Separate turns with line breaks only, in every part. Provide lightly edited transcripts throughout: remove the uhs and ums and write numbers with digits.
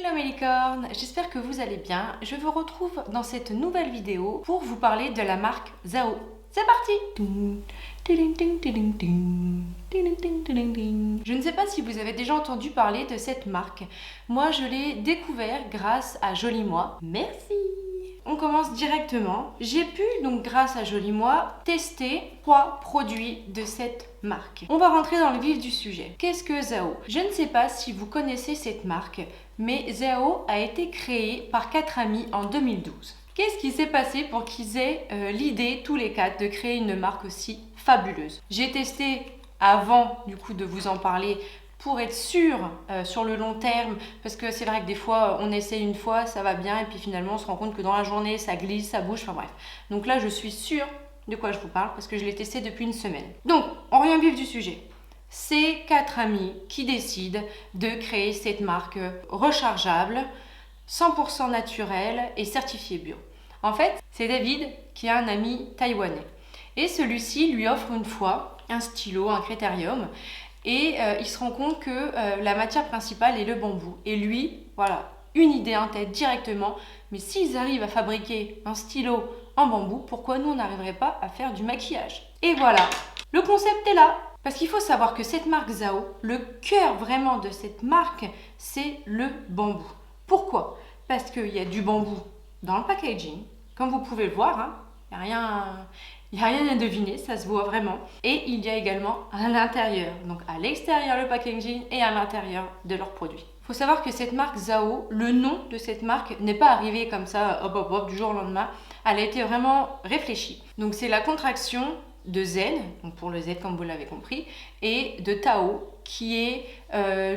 Hello mes licornes, j'espère que vous allez bien. Je vous retrouve dans cette nouvelle vidéo pour vous parler de la marque Zao. C'est parti! Je ne sais pas si vous avez déjà entendu parler de cette marque. Moi, je l'ai découvert grâce à Joli Moi. Merci! On commence directement. J'ai pu, donc grâce à Joli Moi, tester 3 produits de cette marque. On va rentrer dans le vif du sujet. Qu'est-ce que Zao? Je ne sais pas si vous connaissez cette marque, mais Zao a été créé par 4 amis en 2012. Qu'est-ce qui s'est passé pour qu'ils aient l'idée, tous les 4, de créer une marque aussi fabuleuse? J'ai testé avant, du coup, de vous en parler, pour être sûr sur le long terme, parce que c'est vrai que des fois on essaie une fois, ça va bien et puis finalement on se rend compte que dans la journée ça glisse, ça bouge, enfin bref. Donc là je suis sûre de quoi je vous parle parce que je l'ai testé depuis une semaine. Donc on revient au vif du sujet. C'est 4 amis qui décident de créer cette marque rechargeable, 100% naturelle et certifiée bio. En fait, c'est David qui a un ami taïwanais et celui-ci lui offre une fois un stylo, un critérium. Et il se rend compte que la matière principale est le bambou. Et lui, voilà, une idée en tête directement. Mais s'ils arrivent à fabriquer un stylo en bambou, pourquoi nous on n'arriverait pas à faire du maquillage? Et voilà, le concept est là. Parce qu'il faut savoir que cette marque Zao, le cœur vraiment de cette marque, c'est le bambou. Pourquoi? Parce qu'il y a du bambou dans le packaging, comme vous pouvez le voir, hein. Il n'y a rien à deviner, ça se voit vraiment. Et il y a également à l'intérieur, donc à l'extérieur le packaging et à l'intérieur de leurs produits. Il faut savoir que cette marque Zao, le nom de cette marque n'est pas arrivé comme ça, hop hop hop, du jour au lendemain. Elle a été vraiment réfléchie. Donc c'est la contraction de Zen, donc pour le Z comme vous l'avez compris, et de Tao, qui est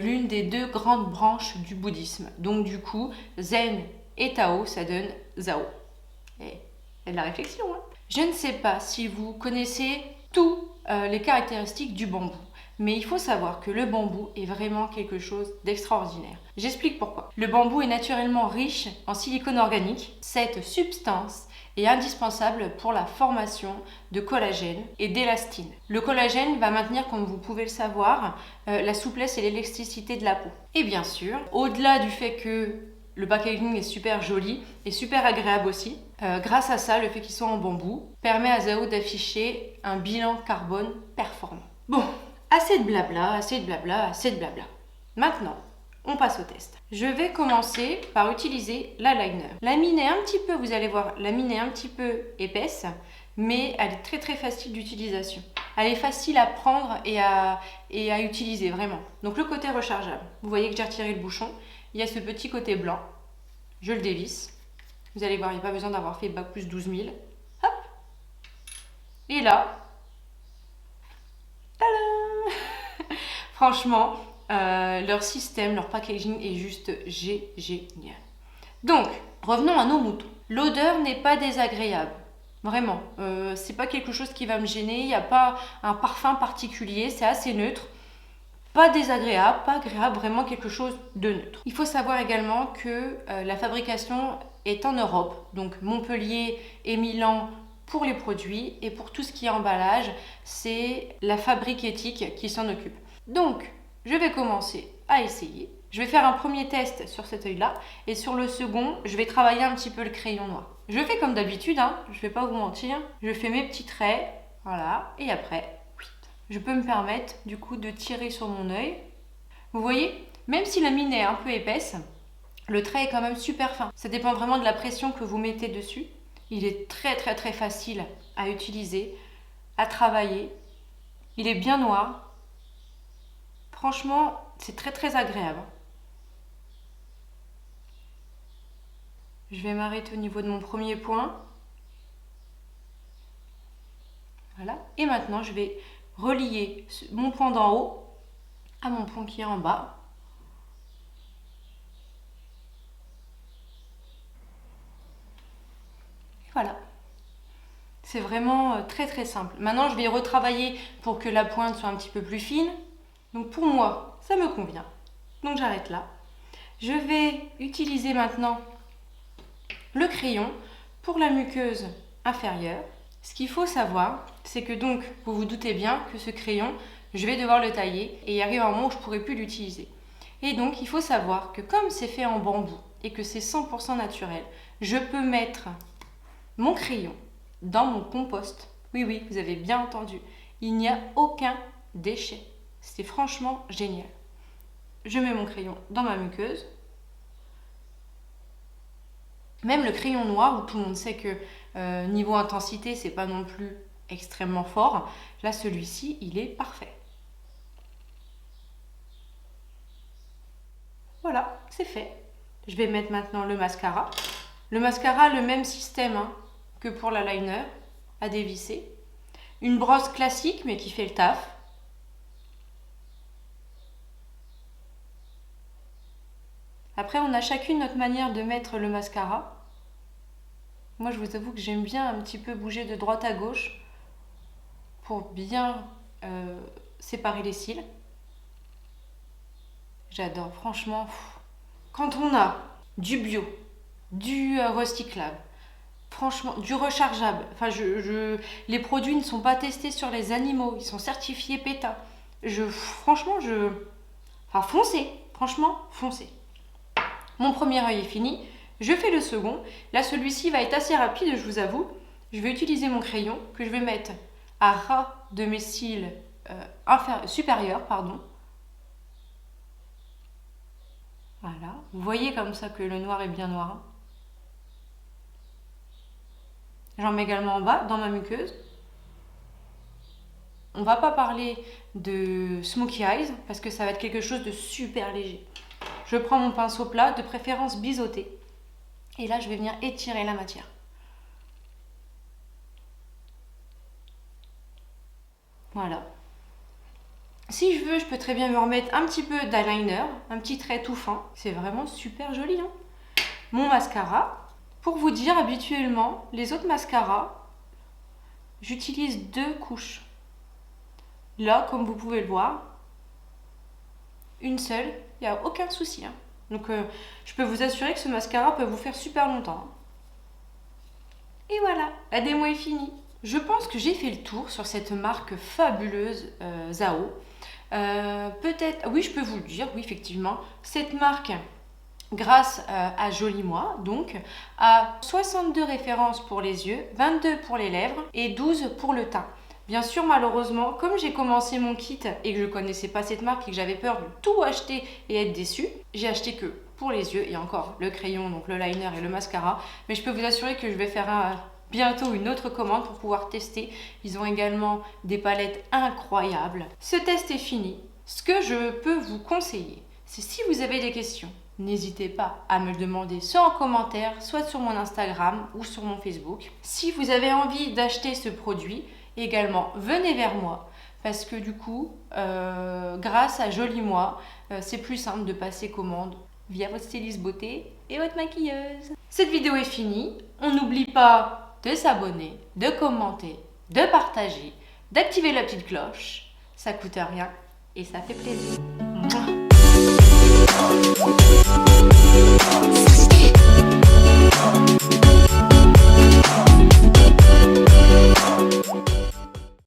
l'une des 2 grandes branches du bouddhisme. Donc du coup, Zen et Tao, ça donne Zao. Et il y a de la réflexion, hein. Je ne sais pas si vous connaissez tous les caractéristiques du bambou, mais il faut savoir que le bambou est vraiment quelque chose d'extraordinaire. J'explique pourquoi. Le bambou est naturellement riche en silicone organique. Cette substance est indispensable pour la formation de collagène et d'élastine. Le collagène va maintenir, comme vous pouvez le savoir, la souplesse et l'élasticité de la peau. Et bien sûr, au-delà du fait que le packaging est super joli et super agréable aussi. Grâce à ça, le fait qu'il soit en bambou permet à Zao d'afficher un bilan carbone performant. Bon, assez de blabla, assez de blabla, assez de blabla. Maintenant, on passe au test. Je vais commencer par utiliser la liner. La mine est un petit peu, vous allez voir, la mine est un petit peu épaisse, mais elle est très très facile d'utilisation. Elle est facile à prendre et à utiliser vraiment. Donc le côté rechargeable. Vous voyez que j'ai retiré le bouchon. Il y a ce petit côté blanc. Je le dévisse. Vous allez voir, il n'y a pas besoin d'avoir fait bac plus 12 000. Hop. Et là, tadam. Franchement, leur système, leur packaging est juste génial. Donc, revenons à nos moutons. L'odeur n'est pas désagréable. Vraiment, c'est pas quelque chose qui va me gêner. Il n'y a pas un parfum particulier. C'est assez neutre. Pas désagréable, pas agréable, vraiment quelque chose de neutre. Il faut savoir également que la fabrication est en Europe, donc Montpellier et Milan pour les produits et pour tout ce qui est emballage, c'est la fabrique éthique qui s'en occupe. Donc, je vais commencer à essayer. Je vais faire un premier test sur cet œil-là et sur le second, je vais travailler un petit peu le crayon noir. Je fais comme d'habitude, hein, je vais pas vous mentir, je fais mes petits traits, voilà, et après, je peux me permettre du coup de tirer sur mon œil. Vous voyez, même si la mine est un peu épaisse, le trait est quand même super fin. Ça dépend vraiment de la pression que vous mettez dessus. Il est très très très facile à utiliser, à travailler. Il est bien noir. Franchement, c'est très très agréable. Je vais m'arrêter au niveau de mon premier point. Voilà. Et maintenant, je vais relier mon point d'en haut à mon point qui est en bas. Et voilà. C'est vraiment très très simple. Maintenant, je vais retravailler pour que la pointe soit un petit peu plus fine. Donc pour moi, ça me convient. Donc j'arrête là. Je vais utiliser maintenant le crayon pour la muqueuse inférieure. Ce qu'il faut savoir, c'est que donc, vous vous doutez bien que ce crayon, je vais devoir le tailler et il arrive un moment où je ne pourrai plus l'utiliser. Et donc, il faut savoir que comme c'est fait en bambou et que c'est 100% naturel, je peux mettre mon crayon dans mon compost. Oui, oui, vous avez bien entendu. Il n'y a aucun déchet. C'est franchement génial. Je mets mon crayon dans ma muqueuse. Même le crayon noir, où tout le monde sait que niveau intensité, c'est pas non plus extrêmement fort. Là, celui-ci, il est parfait. Voilà, c'est fait. Je vais mettre maintenant le mascara. Le mascara, le même système que pour la liner, à dévisser. Une brosse classique, mais qui fait le taf. Après, on a chacune notre manière de mettre le mascara. Moi, je vous avoue que j'aime bien un petit peu bouger de droite à gauche pour bien séparer les cils. J'adore, franchement. Quand on a du bio, du recyclable, franchement, du rechargeable, enfin, les produits ne sont pas testés sur les animaux, ils sont certifiés PETA. Enfin, foncez, franchement, foncez. Mon premier œil est fini, je fais le second. Là, celui-ci va être assez rapide, je vous avoue. Je vais utiliser mon crayon que je vais mettre à ras de mes cils supérieurs, pardon. Voilà, vous voyez comme ça que le noir est bien noir. J'en mets également en bas, dans ma muqueuse. On va pas parler de smokey eyes, parce que ça va être quelque chose de super léger. Je prends mon pinceau plat, de préférence biseauté. Et là, je vais venir étirer la matière. Voilà. Si je veux, je peux très bien me remettre un petit peu d'eyeliner, un petit trait tout fin. C'est vraiment super joli. Mon mascara. Pour vous dire, habituellement, les autres mascaras, j'utilise 2 couches. Là, comme vous pouvez le voir, une seule, il n'y a aucun souci. Donc, je peux vous assurer que ce mascara peut vous faire super longtemps. Et voilà, la démo est finie. Je pense que j'ai fait le tour sur cette marque fabuleuse Zao. Peut-être, oui, je peux vous le dire, oui, effectivement, cette marque, grâce à Joli Moi, donc, a 62 références pour les yeux, 22 pour les lèvres et 12 pour le teint. Bien sûr, malheureusement, comme j'ai commencé mon kit et que je ne connaissais pas cette marque et que j'avais peur de tout acheter et être déçue, j'ai acheté que pour les yeux et encore le crayon, donc le liner et le mascara. Mais je peux vous assurer que je vais faire bientôt une autre commande pour pouvoir tester. Ils ont également des palettes incroyables. Ce test est fini. Ce que je peux vous conseiller, c'est si vous avez des questions, n'hésitez pas à me le demander soit en commentaire, soit sur mon Instagram ou sur mon Facebook. Si vous avez envie d'acheter ce produit, également, venez vers moi parce que du coup, grâce à Joli Moi, c'est plus simple de passer commande via votre styliste beauté et votre maquilleuse. Cette vidéo est finie. On n'oublie pas de s'abonner, de commenter, de partager, d'activer la petite cloche. Ça coûte rien et ça fait plaisir.